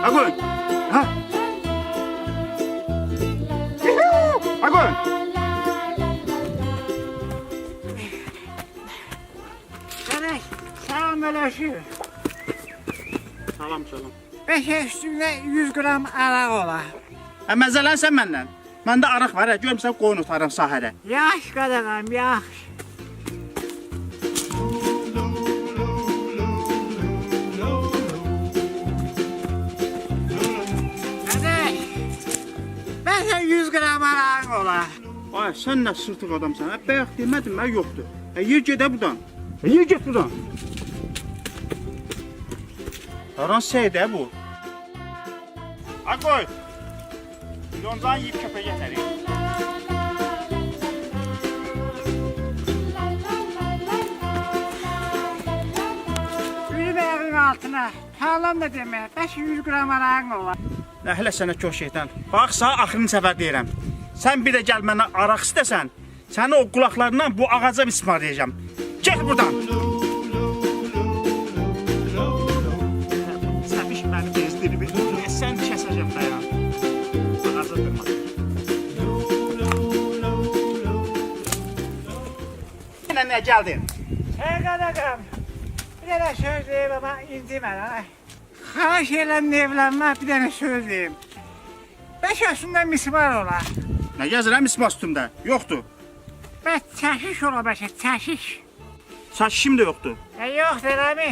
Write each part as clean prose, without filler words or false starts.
Akın. Ha? Akın. Kardeş, selamünaleyküm. Salam salam. Beşe üstünde 100 gram araq ola. Məzələnsən məndən. Məndə araq var, görmüsən qoyun otarım sahədə. Yaş qadağam, yaş. Kardeş, beşe 100 gram araq ola. Ay, sən nə sırtıq adamsan? Bayaq demədim mən yoxdur. Yer gedə buradan. Yer get buradan. Aran seydə bu. Akoy. Yondan yiyip köpəyə gətirir. Ürü ayağın altına. Sağlam da demək, beşe 100 gram araq ola. Nəhlə sənə çox şeytan. Bax, sağ axırıncı səfər deyirəm. Sən bir də gəl mənə araq istəsən, səni o qulaqlarından bu ağaca mismarlayacağam. Get buradan. Səbiş məni bezdirib. Sən kəsəcəm dayan. Ağaca durma. Yenə nə gəldin? Hey qadağam, bir dənə söz deyim ama incimə. Xahiş eləm evlənmə, bir dənə söz deyim. Beş yaşında mismar ola. Nə gəzirəm ismas üstümdə? Yoxdur. Bəs çəşiş ola bəşə, çəşiş. Saçışım da yoxdur. Yoxdur eləmi?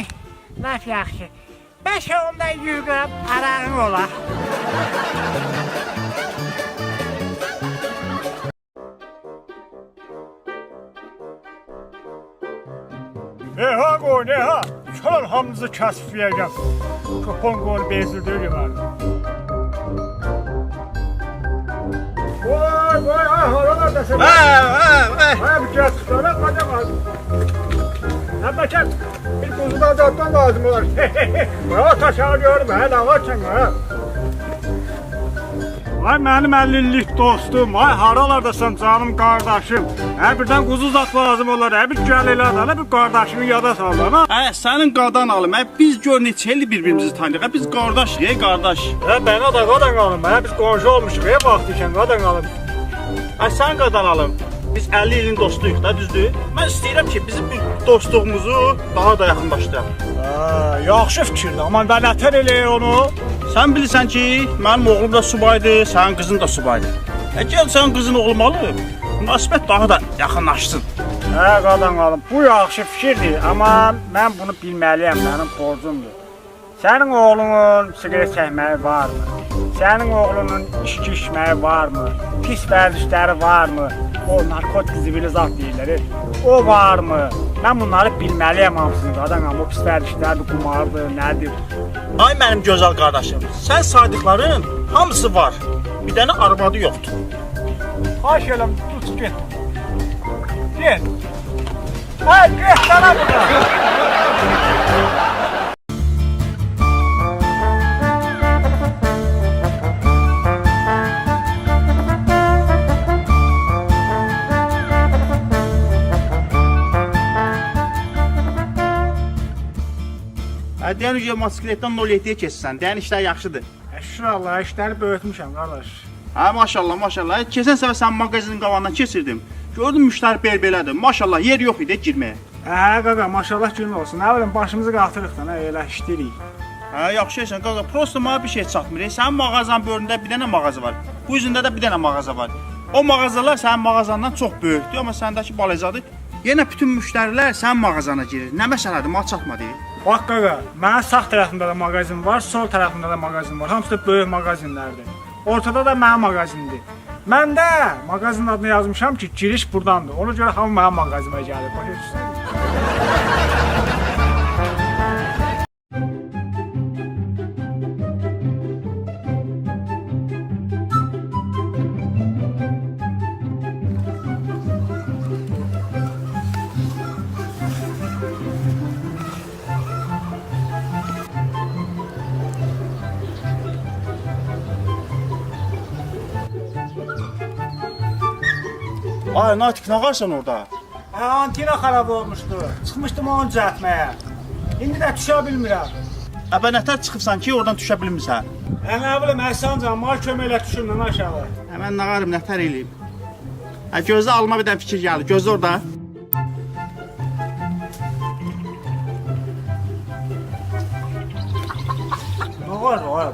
Laf yaxşı. Beşe onda 100 gram arağın ola. Ha qoy, ne ha? Çal hamınızı kəsfləyəcəm. Köpon qolu bezdirdim mən. Vay, ay, haralardasın? Ay, bir kəs, sana qacamaz. Həbəkət, bir quzudan zatdan lazım olar. Baya taşağı görüm, hə, lağaçın, hə. Ay, mənim 50-lik dostum, ay, haralardasan canım qardaşım. Hə, birdən quzu zat lazım olar, hə, bir gəl elə adana, bir qardaşını yada saldan, ha. Sənin qadan alım. Biz gör neçə ildir bir-birimizi tanıyırıq. Biz qardaşıq, qardaş. Hə, bana da qadan alım, hə, biz qonşu olmuşuq, hə, vaxt ikən qadan alım. Sən qadan alım. Biz 50 ilin dostuyuq da, düzdür? Mən istəyirəm ki, bizim dostluğumuzu daha da yaxınlaşdıraq. Ha, yaxşı fikirdir, amma mən nətər eləyək onu? Sən bilirsən ki, mənim oğlum da subaydır, sənin qızın da subaydır. Gəl sənin qızın olmalı, münasibət daha da yaxınlaşsın. Hə, qadan alım, bu yaxşı fikirdir, amma mən bunu bilməliyəm, mənim borcumdur. Sənin oğlunun siqaret çəkməyi varmı? Sənin oğlunun içki içməyi varmı? Pis vərdişləri varmı? O narkotik zibili zat deyirlər, o varmı? Mən bunları bilməliyəm hamısını, qadan alım, o pis vərdişlərdir, qumardır, nədir? Ay mənim gözəl qardaşım, sən saydıqların hamısı var. Bir dənə arvadı yoxdur. Xahiş eləm, tut, get. Get. Ay, get sana burada. Deyən ücə motosikletdən 07-yə keçsən, deyən işlər yaxşıdır. Şükür Allah'a, işləri böyütmüşəm, qardaş. Hə, maşallah, maşallah. Keçən səfər sən mağazinin qavanından keçirdim. Gördüm müştəri bel-belədir. Maşallah, yer yox idi girməyə. Hə, qaqa, maşallah günün olsun. Nə bilim, başımızı qatırıq da, elə işləyirik. Hə, yaxşı şeysən qaqa. Prosta mənə bir şey çatmır. Sənin mağazanın böyründə bir dənə mağaza var. Bu üzündə də bir dənə mağaza var. O mağazalar sənin mağazandan çox böyükdür, amma səndəki balacadır. Yenə bütün müştərilər sənin mağazana girir. Nə məsələdir, mal çatmadı? Bax qaqa, mənim sağ tərəfimdə də mağazin var, sol tərəfimdə də mağazin var. Hamısı da böyük mağazinlərdir. Ortada da mənim mağazindir. Mən də mağazinin adını yazmışam ki, giriş buradandır. Ona görə hamı mənim mağazimə gəlir. Başa düşürsən? Ay, Natiq, nə varsan orada? Antena xarab olmuşdu. Çıxmışdım onu düzəltməyə. İndi də düşə bilmirəm. Əbə nətər çıxıbsan ki, oradan düşə bilmirsən? Nə bilim, Əhsancan, mal köməklə düşürmən aşağı. Mən nə qarım, nətər eləyim? Gözlə alma bir dənə fikir gəlir. Gözlə orada. Var.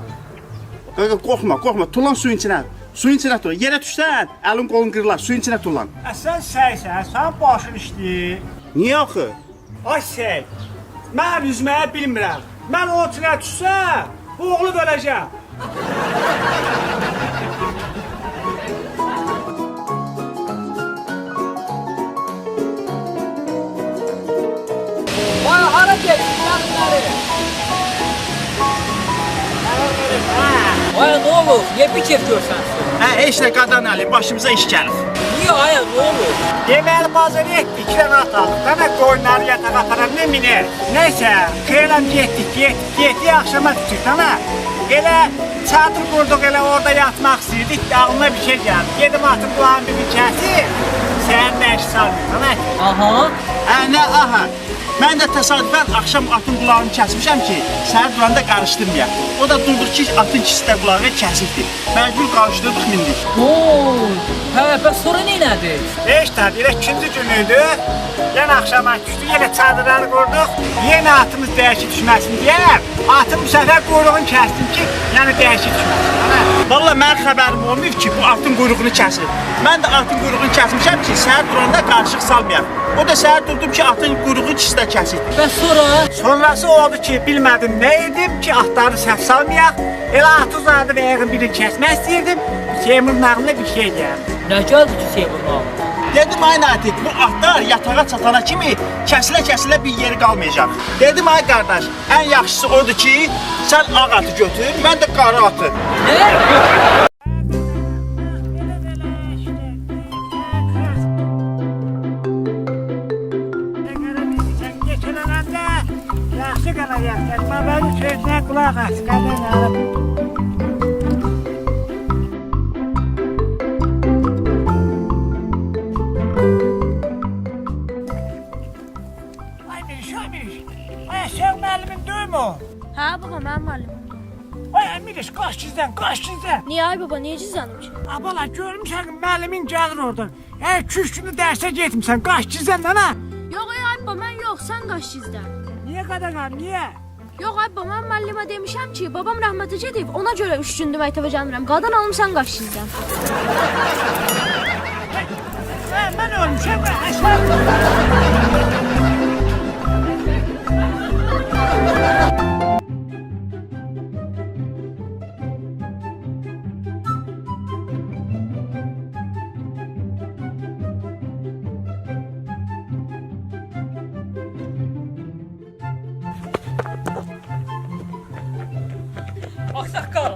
Qaqa qorxma, qorxma. Tulan suyun içinə. Suyun içinə tulan. Yerə düşsən, əlin qolun qırılar. Suyun içinə tulan. Sən səysən, sən başın işləyir. Niyə axı? Ay səy, mən üzməyə bilmirəm. Mən o içinə düşsəm, boğulub öləcəm. Vay hara gelsin yarınları? Aya ne olur? Niye bir kef görsen? Heç nə qadan əli, başımıza iş gəlir. Niye aya ne olur? Deməli bazar etdik, iki dənə atalıq. Dənə qoyunları yatağa aparan ne minir? Neysə, köyələm getdik, axşama düşdük, tamam. Elə çadır qurduq, elə orada yatmaq istəyirdik, ağlıma bir şey gəldi. Gedim atım qulağın birini kəsib, səhər nəşi salmıyor, tamam. Aha. Nə aha? Mən də təsadüfən axşam atın qulağını kəsmişəm ki, səhər duranda qarışdırmayaq. O da durduq ki, atın ikisi də qulağı kəsikdir. Məcbur qarışdırdıq, mindik. Oo. Hə, bəs sonra neynədir? Heç tabi, elə ikinci günüydü. Yenə axşama düşdük, yenə çadırları qurduq. Yenə atımız dəyişik düşməsin deyə, atın bu səfər quyruğunu kəsdim ki, yəni dəyişik düşməsin, tamam. Valla mənim xəbərim olmayıb ki, bu atın quyruğunu kəsir. Mən də atın quyruğunu kəsmişəm ki, səhər duranda qarışıq salmayaq. O da səhər durdum ki, atın quyruğu ikisi də kəsikdir. Bəs sonra? Sonrası oldu ki, bilmədim nə edim ki, atları səhv salmayaq. Elə atı uzadı və ayağın birini kəsmək istəyirdim. Seymurun ağlına bir şey gəldi. Nə gəldi ki Seymurun ağlına? Dedim ay Natiq, bu atlar yatağa çatana kimi kəsilə-kəsilə bir yeri qalmayacaq. Dedim ay qardaş, ən yaxşısı odur ki, sən ağ atı götür, mən də qara atı. Nə? Yaxşı qalacaq, babanın sözünə qulaq as, qadan alıb. Ay Miriş, ay sen müəllimin duymu o? Hə baba, mənim müəllimim. Ay Miriş, qaç gizlən. Niyə ay baba, niyə gizlənim ki? Abala, görmüşsən müəllimin gəlir oradan. 2-3 günü dərsə getmirsən, qaç gizlən lan ha. Yox ay baba, mən yox, sən qaç gizlən. Niyə qadağan, niyə? Yox ay baba, mən müəllimə demişəm ki, babam rəhmətə gedib, ona görə 3 gündür məktəbə gəlmirəm. Qadan alım, sən qaç gizlən. Mən ölmüşəm, əşər.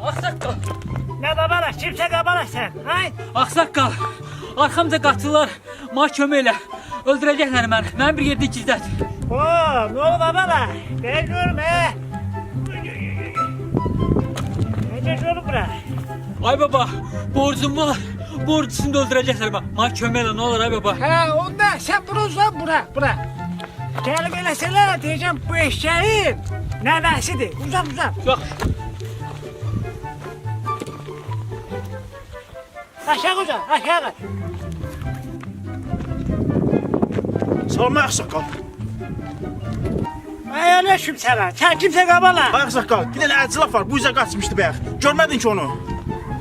Aksaqqal. Nə qabala, kimsə qabala sən, hay? Aksaqqal. Arxamca qaçırlar. Ma kömək elə. Öldürəcəklər məni. Məni bir yerdə gizlət. Oo, nə olub qabala? Gəl görüm, Necə görüm bura? Ay baba, borcum var. Borc üstündə öldürəcəklər məni. Ma kömək elə, nə olur ay baba? Hə, onda sən bura uzan, bura. Gəlib eləsələr, deyəcəm, bu eşşəyin nəvəsidir. Uzan. Yox. Aşağı uzan, aşağı. Salma ağsaqqal. Ay ələşüm sənə, sən kimsə qabala. Ağsaqqal, bir dənə əclaf var, bu üzə qaçmışdı bəyək. Görmədin ki onu?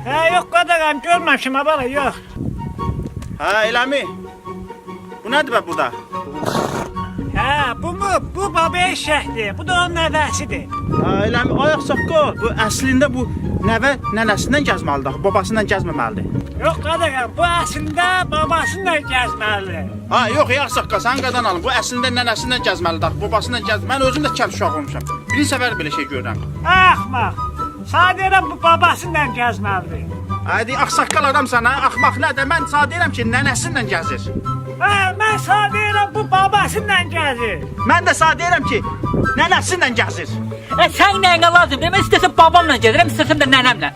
Hə, yox qadağam, görməmişim abala, yox. Hə, eləmi? Bu nədir bə burada? Hə, bu baba eşşəkdir, bu da onun nəvəsidir. Hə, eləmi? Ay ağsaqqal, bu əslində bu nəvə nənəsindən gəzməlidir, babasından gəzməməlidir. Yox qadağam, bu əslində babasından gəzməlidir. Ha, yox, ağsaqqal, sən qadan alın. Bu əslində nənəsindən gəzməlidir, babasından gəzməlidir. Mən özüm də kənd uşağı olmuşam. Birinci səfər belə şey görürəm. Axmaq, sana deyirəm bu babasından gəzməlidir. Hadi, ağsaqqal adamsan, ha? Axmaq nədir? Mən sana deyirəm ki, nənəsindən gəzir. Hə, mən sana deyirəm bu babasından gəzir. Mən də sana deyirəm ki, nənəsindən gəzir. Sən nəyinə lazım? Demək istəsən babamla gedirəm, istəsəm də nənəmlə.